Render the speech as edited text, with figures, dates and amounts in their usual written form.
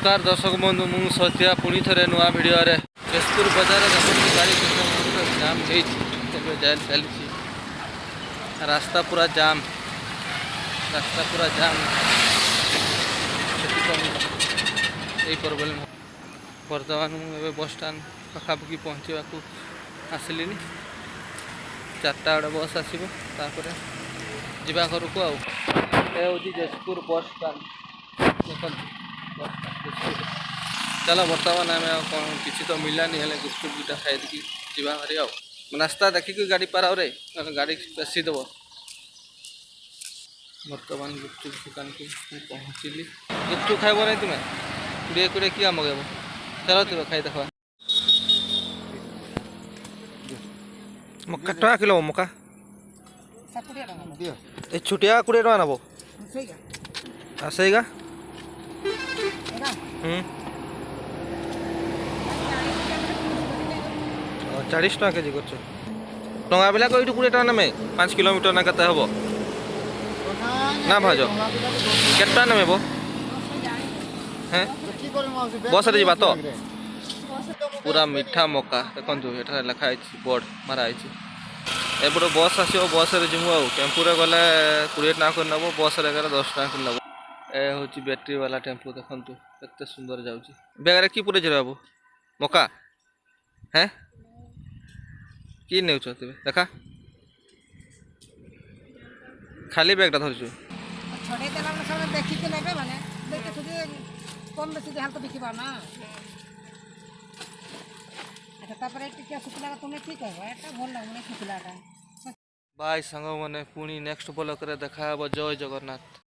नमस्कार दर्शक बंधु मु सत्या पुणी थे नुआ भिडियो तेजपुर बजार गाड़ी जाम चली रास्ता पूरा जाम यही प्रोब्लेम बर्तमान मुझे बस स्टाण पाखापाखि पहुँचा आसली 4टा बड़े बस आसो जा घर को हूँ तेजपुर बस स्टाण चलो बर्तमान आम कौन किसी तो मिलानी है गुपचुप दुटा खाई जा भारी नास्ता देखिक गाड़ी पार रे गाड़ी बेसी देव बर्तमान गुपचुप दुकान को पहुँचली गुपचुप खाइब नहीं तुम्हें 20 किया मगेब चलो तुम खाई देख मक्का टका किलो मक्का छुटिया 20 टका नब आसेगा 40 टका केजी कर टंगा बेला को 20 टका नेमे 5 किलोमीटर ना कते हबो ना भाज केटा नेमे बो हैं बस रे जीवा तो पूरा मीठा मक्का देखु एटा लिखा बोर्ड मारा ए बड़ बस आसो बस रे जिमु टेम्पू रे गले 20 टका कर नबो बस रे 10 टका कर नबो ए होची बैटरी वाला टेम्पू देखंतु केते सुंदर जाउची बेगारे की पुरे जे बाबू मक्का हैं कि नेउछ तबे देखा खाली बैगटा धरछु छोड़े देला न सब देखि के लेबे माने देखे खुदी कम बेसी हाल तो देखिबा ना अच्छा तापर टिके सुखला तुमने ठीक है एटा भल लागने सुखलाटा बाय संग माने पुणी नेक्स्ट ब्लॉग रे देखा जय जगन्नाथ।